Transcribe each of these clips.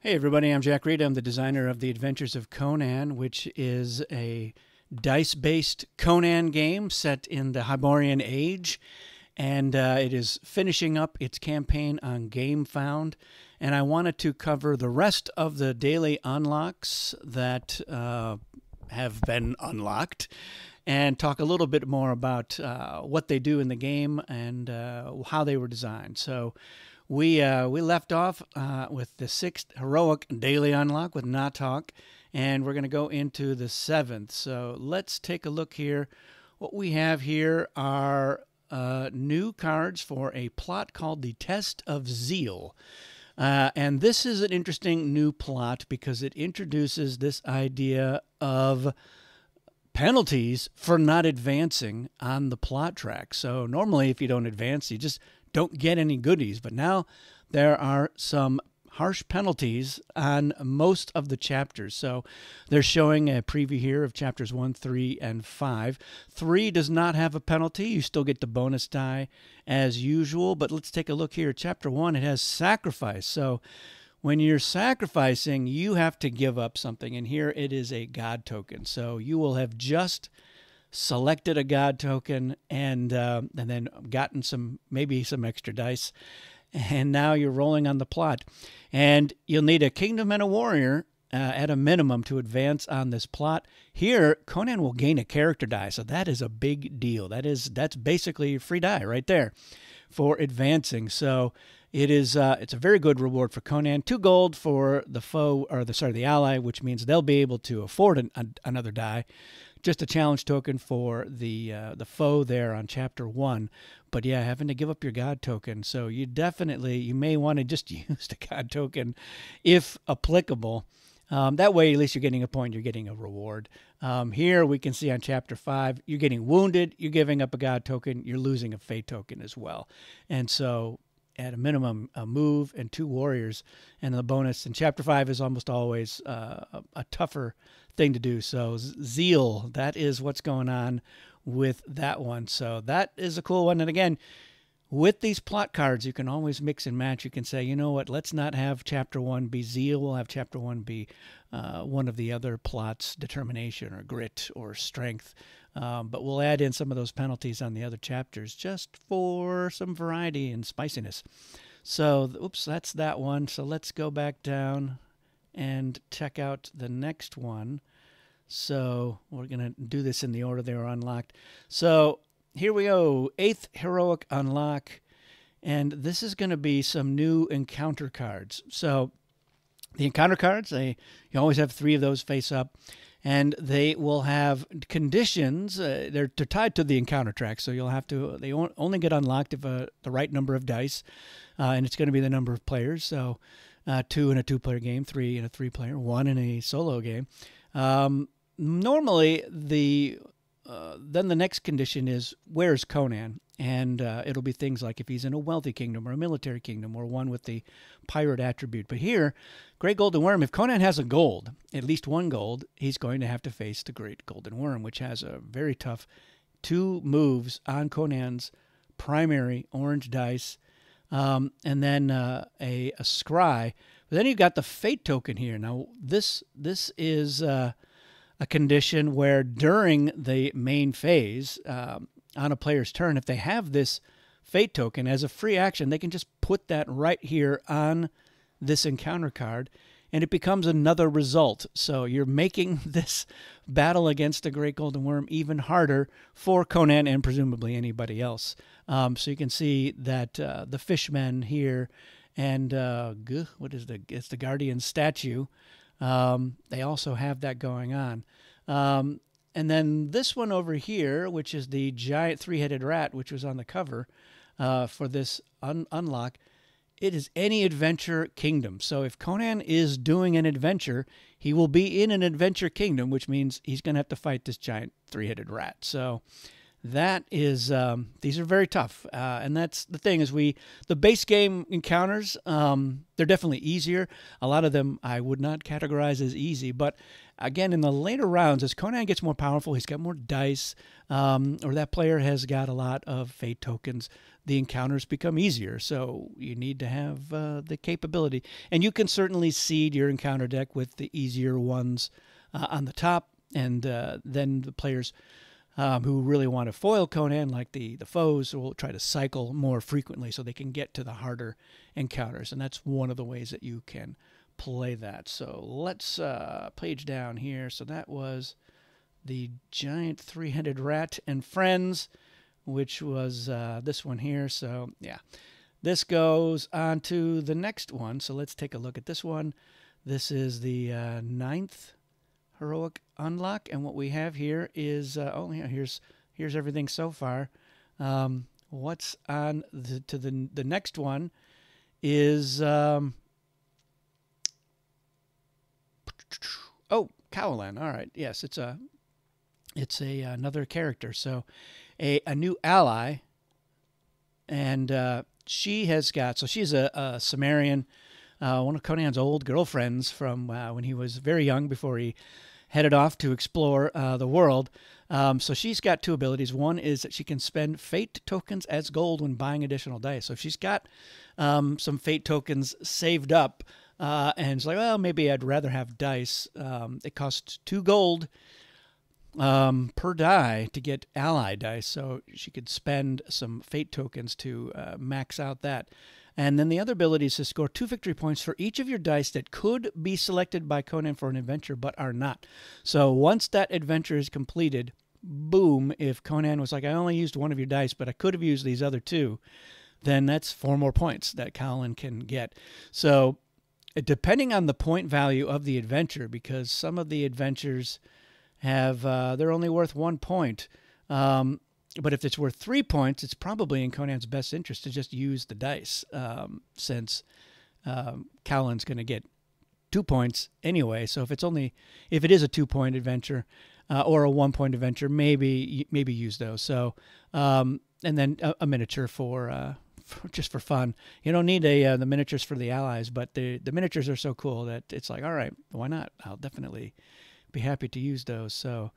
Hey everybody, I'm Jack Reed. I'm the designer of The Adventures of Conan, which is a dice-based Conan game set in the Hyborian Age, and it is finishing up its campaign on GameFound, and I wanted to cover the rest of the daily unlocks that have been unlocked and talk a little bit more about what they do in the game and how they were designed. So we left off with the 6th heroic daily unlock with Natok, and we're going to go into the 7th. So let's take a look here. What we have here are new cards for a plot called the Test of Zeal. And this is an interesting new plot because it introduces this idea of penalties for not advancing on the plot track. So normally if you don't advance, you just don't get any goodies. But now there are some harsh penalties on most of the chapters. So they're showing a preview here of chapters 1, 3, and 5. 3 does not have a penalty. You still get the bonus die as usual. But let's take a look here. Chapter 1, it has sacrifice. So when you're sacrificing, you have to give up something. And here it is a god token. So you will have just selected a god token and then gotten maybe some extra dice, and now you're rolling on the plot. And you'll need a kingdom and a warrior at a minimum to advance on this plot. Here, Conan will gain a character die, so that is a big deal. That's basically a free die right there for advancing. So it's a very good reward for Conan. 2 gold for the foe, or the ally, which means they'll be able to afford another die. Just a challenge token for the foe there on chapter 1. But yeah, having to give up your god token. So you may want to just use the god token if applicable. That way, at least you're getting a point, you're getting a reward. Here we can see on chapter 5, you're getting wounded, you're giving up a god token, you're losing a fate token as well. And so at a minimum, a move and 2 warriors, and the bonus in chapter 5 is almost always a tougher thing to do. So Zeal, that is what's going on with that one. So that is a cool one. And again, with these plot cards, you can always mix and match. You can say, you know what, let's not have chapter 1 be Zeal. We'll have chapter 1 be one of the other plots, determination or grit or strength. But we'll add in some of those penalties on the other chapters just for some variety and spiciness. So, oops, that's that one. So let's go back down and check out the next one. So we're going to do this in the order they were unlocked. So here we go, 8th heroic unlock. And this is going to be some new encounter cards. So the encounter cards, you always have 3 of those face up. And they will have conditions. They're tied to the encounter track, so they only get unlocked if the right number of dice, and it's going to be the number of players. So 2 in a 2-player game, 3 in a 3-player, 1 in a solo game. Normally, then the next condition is, where's Conan? And it'll be things like if he's in a wealthy kingdom or a military kingdom or one with the pirate attribute. But here, Great Golden Worm, if Conan has a gold, at least 1 gold, he's going to have to face the Great Golden Worm, which has a very tough 2 moves on Conan's primary orange dice, and then a scry. But then you've got the fate token here. Now, this is a condition where during the main phase, on a player's turn, if they have this fate token as a free action, they can just put that right here on this encounter card, and it becomes another result. So you're making this battle against the Great Golden Worm even harder for Conan and presumably anybody else. So you can see that the fishmen here and it's the Guardian statue. They also have that going on. And then this one over here, which is the giant 3-headed rat, which was on the cover for this unlock, it is any adventure kingdom. So if Conan is doing an adventure, he will be in an adventure kingdom, which means he's going to have to fight this giant 3-headed rat. So that is these are very tough, and that's the thing is the base game encounters, they're definitely easier. A lot of them I would not categorize as easy, but again, in the later rounds, as Conan gets more powerful, he's got more dice, or that player has got a lot of fate tokens, the encounters become easier. So you need to have the capability, and you can certainly seed your encounter deck with the easier ones on the top, and then the players who really want to foil Conan, like the foes, will try to cycle more frequently so they can get to the harder encounters. And that's one of the ways that you can play that. So let's page down here. So that was the giant three-headed rat and friends, which was this one here. So yeah, this goes on to the next one. So let's take a look at this one. This is the 9th heroic unlock, and what we have here is here's everything so far. What's on the next one is oh, Conan. All right, yes, it's another character, so a new ally, and she's a Sumerian, one of Conan's old girlfriends from when he was very young, before he headed off to explore the world. So she's got two abilities. One is that she can spend fate tokens as gold when buying additional dice. So if she's got some fate tokens saved up, and it's like, well, maybe I'd rather have dice. It costs 2 gold per die to get ally dice, so she could spend some fate tokens to max out that. And then the other ability is to score 2 victory points for each of your dice that could be selected by Conan for an adventure but are not. So once that adventure is completed, boom, if Conan was like, I only used 1 of your dice, but I could have used these other 2, then that's 4 more points that Conan can get. So depending on the point value of the adventure, because some of the adventures have they're only worth 1 point. But if it's worth 3 points, it's probably in Conan's best interest to just use the dice, since Cowan's going to get 2 points anyway. So if it is a 2-point adventure or a 1-point adventure, maybe use those. So and then a miniature for just for fun. You don't need the miniatures for the allies, but the miniatures are so cool that it's like, all right, why not? I'll definitely be happy to use those. So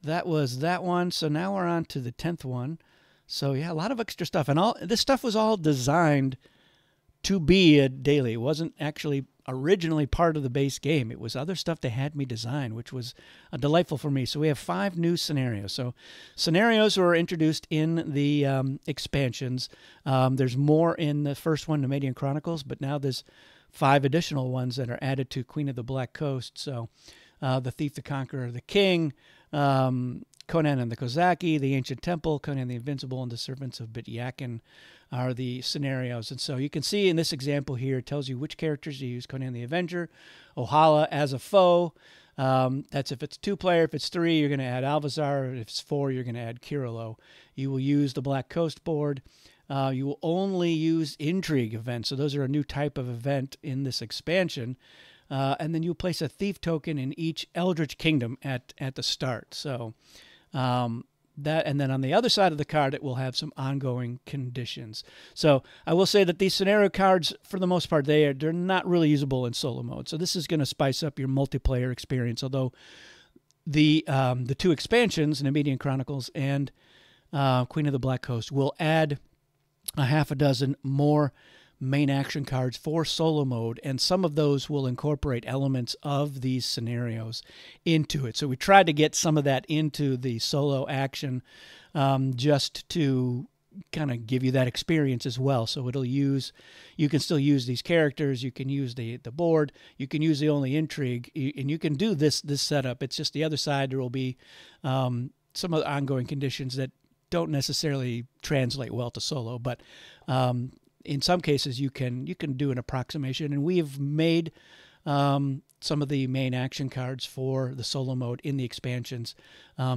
that was that one. So now we're on to the 10th one. So yeah, a lot of extra stuff, and all this stuff was all designed to be a daily. It wasn't actually originally part of the base game. It was other stuff they had me design, which was delightful for me. So we have 5 new scenarios. So scenarios were introduced in the expansions. There's more in the first one, Nemedian Chronicles, but now there's 5 additional ones that are added to Queen of the Black Coast. So the Thief, the Conqueror, the King, Conan and the Kozaki, the Ancient Temple, Conan the Invincible, and the Servants of Bit-Yakin are the scenarios. And so you can see in this example here, it tells you which characters to use. Conan the Avenger, Ohala as a foe. That's if it's 2-player. If it's 3, you're going to add Alvazar. If it's 4, you're going to add Kirilo. You will use the Black Coast board. You will only use intrigue events. So those are a new type of event in this expansion. And then you place a thief token in each Eldritch Kingdom at the start. So that, and then on the other side of the card, it will have some ongoing conditions. So I will say that these scenario cards, for the most part, they're not really usable in solo mode. So this is going to spice up your multiplayer experience. Although the 2 expansions, Nemedian Chronicles and Queen of the Black Coast, will add a half a dozen more main action cards for solo mode, and some of those will incorporate elements of these scenarios into it. So we tried to get some of that into the solo action, just to kind of give you that experience as well. So you can still use these characters, you can use the board, you can use the only intrigue, and you can do this setup. It's just the other side, there will be some of the ongoing conditions that don't necessarily translate well to solo, but in some cases, you can do an approximation, and we have made some of the main action cards for the solo mode in the expansions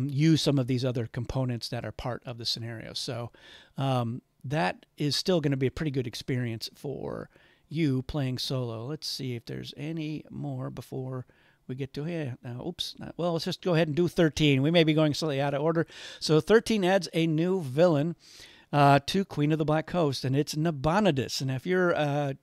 use some of these other components that are part of the scenario. So that is still going to be a pretty good experience for you playing solo. Let's see if there's any more before we get to here. Oops. Well, let's just go ahead and do 13. We may be going slightly out of order. So 13 adds a new villain to Queen of the Black Coast, and it's Nabonidus. And if you're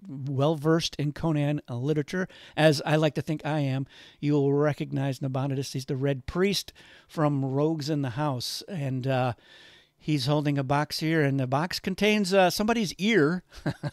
well-versed in Conan literature, as I like to think I am, you will recognize Nabonidus. He's the Red Priest from Rogues in the House, and he's holding a box here, and the box contains somebody's ear,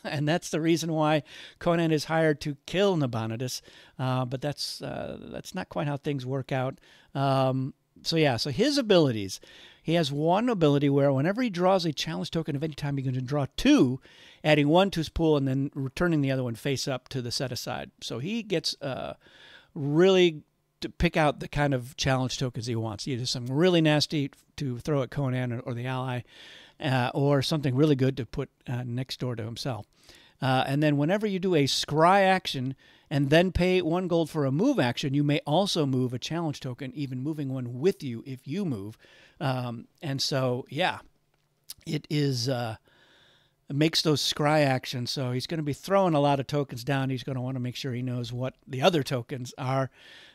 and that's the reason why Conan is hired to kill Nabonidus. But that's not quite how things work out. So his abilities. He has one ability where whenever he draws a challenge token of any time, he's going to draw 2, adding 1 to his pool and then returning the other one face up to the set aside. So he gets really to pick out the kind of challenge tokens he wants. Either something really nasty to throw at Conan or the ally, or something really good to put next door to himself. And then whenever you do a scry action and then pay 1 gold for a move action, you may also move a challenge token, even moving one with you if you move. And so, yeah, it is... It makes those scry actions, so he's going to be throwing a lot of tokens down. He's going to want to make sure he knows what the other tokens are.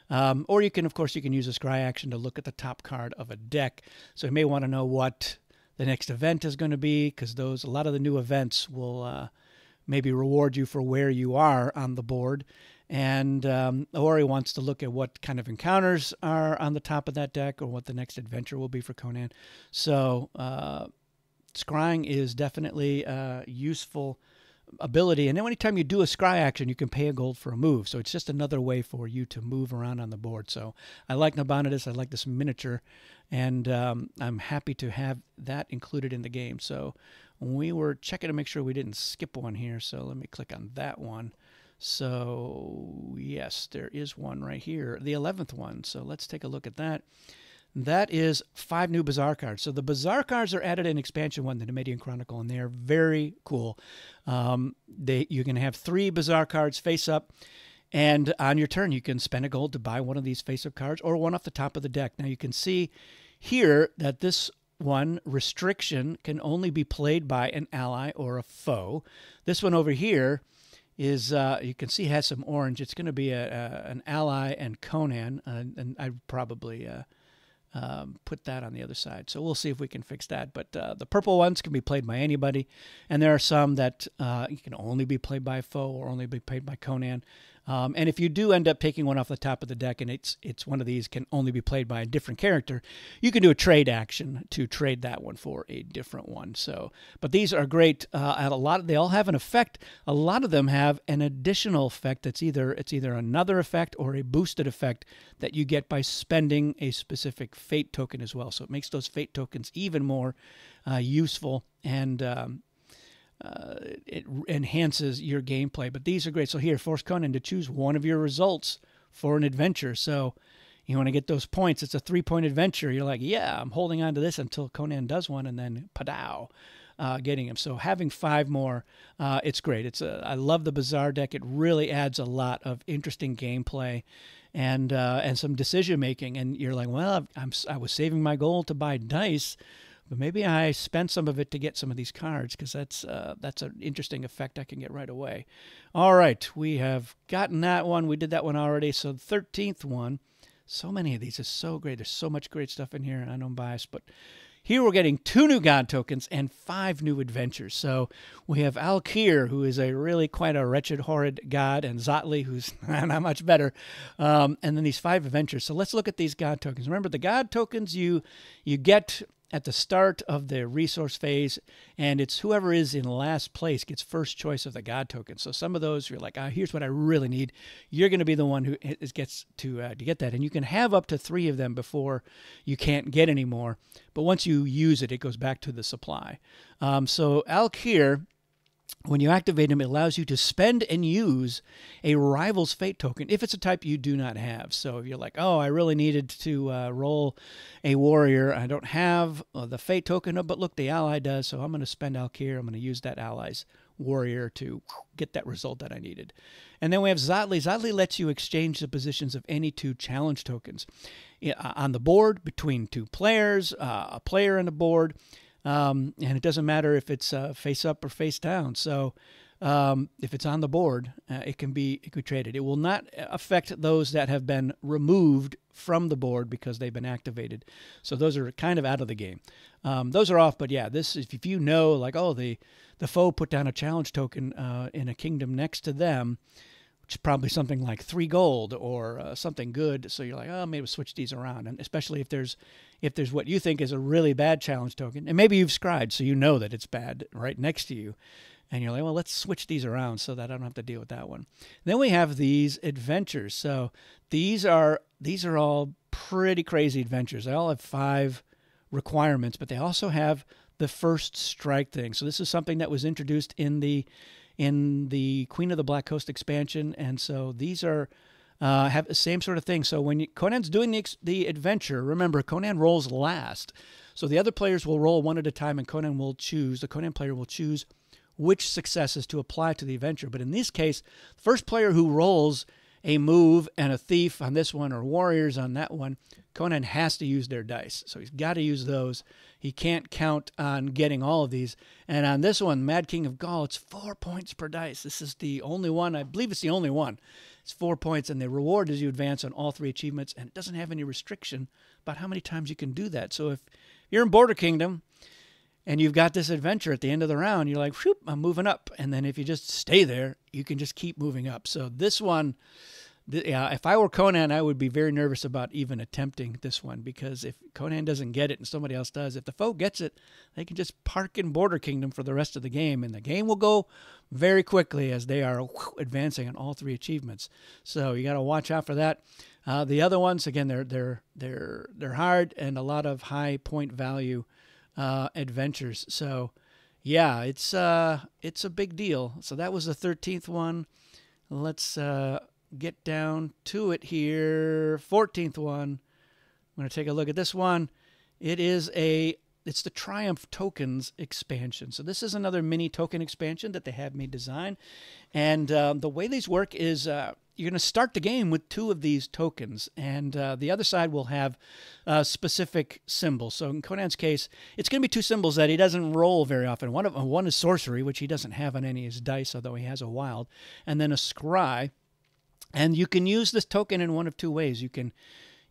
Or you can, of course, use a scry action to look at the top card of a deck. So you may want to know what the next event is going to be, because a lot of the new events will maybe reward you for where you are on the board. And or he wants to look at what kind of encounters are on the top of that deck, or what the next adventure will be for Conan. So scrying is definitely a useful ability. And then anytime you do a scry action, you can pay a gold for a move. So it's just another way for you to move around on the board. So I like Nabonidus. I like this miniature. And I'm happy to have that included in the game. So we were checking to make sure we didn't skip one here. So let me click on that one. So yes, there is one right here, the 11th one. So let's take a look at that. That is 5 new Bazaar cards. So the Bazaar cards are added in Expansion 1, the Nemedian Chronicle, and they are very cool. You can have 3 Bazaar cards face up, and on your turn you can spend a gold to buy one of these face-up cards or one off the top of the deck. Now you can see here that this one, Restriction, can only be played by an ally or a foe. This one over here is, you can see, has some orange. It's going to be an ally and Conan, and I'd probably... put that on the other side. So we'll see if we can fix that. But the purple ones can be played by anybody. And there are some that can only be played by a foe or only be played by Conan. And if you do end up taking one off the top of the deck and it's one of these can only be played by a different character, you can do a trade action to trade that one for a different one. So, but these are great. They all have an effect. A lot of them have an additional effect that's either another effect or a boosted effect that you get by spending a specific fate token as well. So it makes those fate tokens even more useful, and it enhances your gameplay. But these are great. So here, force Conan to choose one of your results for an adventure. So you want to get those points. It's a 3-point adventure. You're like, yeah, I'm holding on to this until Conan does one, and then padow, getting him. So having 5 more, it's great. I love the Bazaar deck. It really adds a lot of interesting gameplay and some decision making. And you're like, well, I was saving my gold to buy dice, but maybe I spent some of it to get some of these cards, because that's an interesting effect I can get right away. All right, we have gotten that one. We did that one already. So the 13th one, so many of these is so great. There's so much great stuff in here, and I know I'm biased, but here we're getting 2 new god tokens and 5 new adventures. So we have Alkir, who is quite a wretched, horrid god, and Zotli, who's not much better. And then these 5 adventures. So let's look at these god tokens. Remember, the god tokens you get at the start of the resource phase, and it's whoever is in last place gets first choice of the god token. So some of those you're like, here's what I really need. You're going to be the one who gets to get that, and you can have up to 3 of them before you can't get any more. But once you use it, it goes back to the supply. So Alkir, when you activate him, it allows you to spend and use a Rival's Fate token if it's a type you do not have. So if you're like, oh, I really needed to roll a warrior, I don't have the Fate token, but look, the ally does, so I'm going to spend Alkir. I'm going to use that ally's warrior to get that result that I needed. And then we have Zotli. Zotli lets you exchange the positions of any 2 challenge tokens on the board between 2 players, a player on the board. And it doesn't matter if it's face up or face down. So if it's on the board, it can be traded. It will not affect those that have been removed from the board because they've been activated. So those are kind of out of the game. Those are off, but yeah, this if you know, like, oh, the foe put down a challenge token in a kingdom next to them, which is probably something like 3 gold or something good. So you're like, oh, maybe we'll switch these around. And especially if there's what you think is a really bad challenge token, and maybe you've scribed, so you know that it's bad right next to you. And you're like, well, let's switch these around so that I don't have to deal with that one. Then we have these adventures. So these are all pretty crazy adventures. They all have 5 requirements, but they also have the first strike thing. So this is something that was introduced in the Queen of the Black Coast expansion, and so these are have the same sort of thing. So when Conan's doing the adventure, remember Conan rolls last, so the other players will roll one at a time, and the Conan player will choose which successes to apply to the adventure. But in this case, the first player who rolls a move and a thief on this one or warriors on that one, Conan has to use their dice. So he's got to use those. He can't count on getting all of these. And on this one, Mad King of Gaul, it's 4 points per dice. This is the only one. I believe it's the only one. It's 4 points, and the reward is you advance on all 3 achievements, and it doesn't have any restriction about how many times you can do that. So if you're in Border Kingdom and you've got this adventure at the end of the round, you're like, whoop, I'm moving up. And then if you just stay there, you can just keep moving up. So this one, if I were Conan, I would be very nervous about even attempting this one, because if Conan doesn't get it and somebody else does, if the foe gets it, they can just park in Border Kingdom for the rest of the game, and the game will go very quickly as they are advancing on all 3 achievements. So you got to watch out for that. The other ones, again, they're hard and a lot of high point value adventures. So yeah, it's a big deal. So that was the 13th one. Let's get down to it here. 14th one. I'm going to take a look at this one. It's the Triumph Tokens expansion. So this is another mini token expansion that they have me design. And the way these work is you're going to start the game with 2 of these tokens, and the other side will have specific symbols. So in Conan's case, it's going to be 2 symbols that he doesn't roll very often. One is sorcery, which he doesn't have on any of his dice, although he has a wild, and then a scry. And you can use this token in one of 2 ways. You can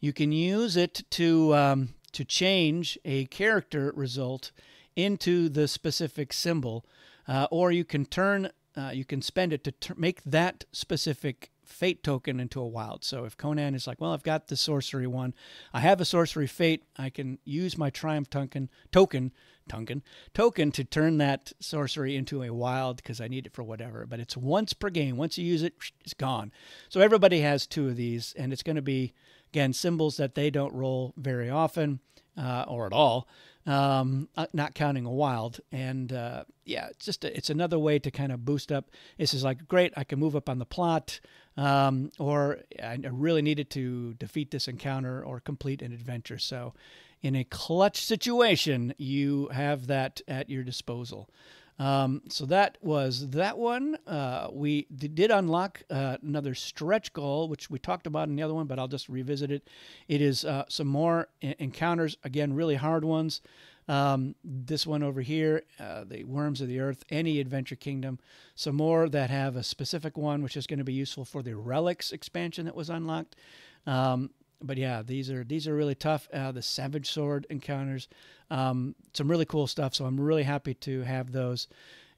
use it to change a character result into the specific symbol, or you can spend it to make that specific fate token into a wild. So if Conan is like, well, I've got the sorcery one, I have a sorcery fate, I can use my Triumph token to turn that sorcery into a wild because I need it for whatever. But it's once per game. Once you use it, it's gone. So everybody has 2 of these, and it's going to be, again, symbols that they don't roll very often or at all, not counting a wild. And yeah, it's another way to kind of boost up. This is like, great, I can move up on the plot, or I really needed to defeat this encounter or complete an adventure. So in a clutch situation, you have that at your disposal. So that was that one. We did unlock another stretch goal, which we talked about in the other one, but I'll just revisit it. It is some more encounters, again, really hard ones. This one over here, the Worms of the Earth, any Adventure Kingdom. Some more that have a specific one, which is going to be useful for the Relics expansion that was unlocked. But yeah, these are really tough. The Savage Sword encounters, some really cool stuff. So I'm really happy to have those.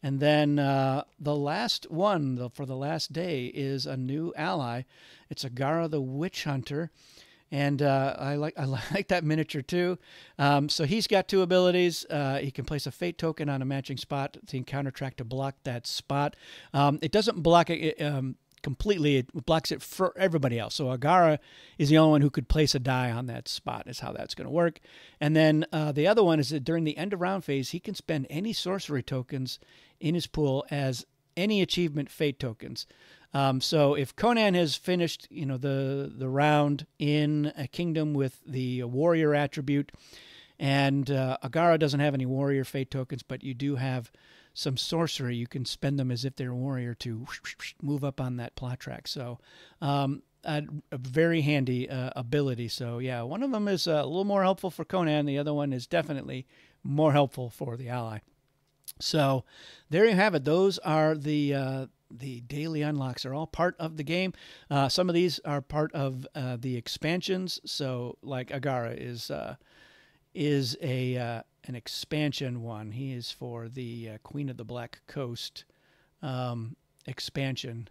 And then the last one for the last day is a new ally. It's Agara the Witch Hunter, and I like that miniature too. So he's got 2 abilities. He can place a fate token on a matching spot. The encounter track to block that spot. It doesn't block it completely. It blocks it for everybody else. So Agara is the only one who could place a die on that spot, is how that's going to work. And then the other one is that during the end of round phase, he can spend any sorcery tokens in his pool as any achievement fate tokens. So if Conan has finished, the round in a kingdom with the warrior attribute, and Agara doesn't have any warrior fate tokens, but you do have some sorcery, you can spend them as if they're a warrior to move up on that plot track. So a very handy ability. So yeah, one of them is a little more helpful for Conan. The other one is definitely more helpful for the ally. So there you have it. Those are the daily unlocks. Are all part of the game. Some of these are part of the expansions. So like Agara is a an expansion one. He is for the Queen of the Black Coast expansion,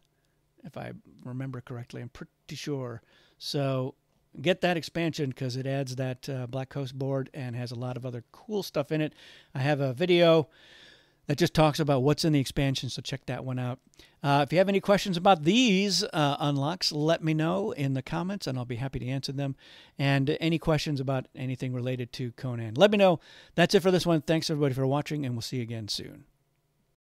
if I remember correctly. I'm pretty sure. So get that expansion because it adds that Black Coast board and has a lot of other cool stuff in it. I have a video that just talks about what's in the expansion, so check that one out. If you have any questions about these unlocks, let me know in the comments, and I'll be happy to answer them. And any questions about anything related to Conan, let me know. That's it for this one. Thanks, everybody, for watching, and we'll see you again soon.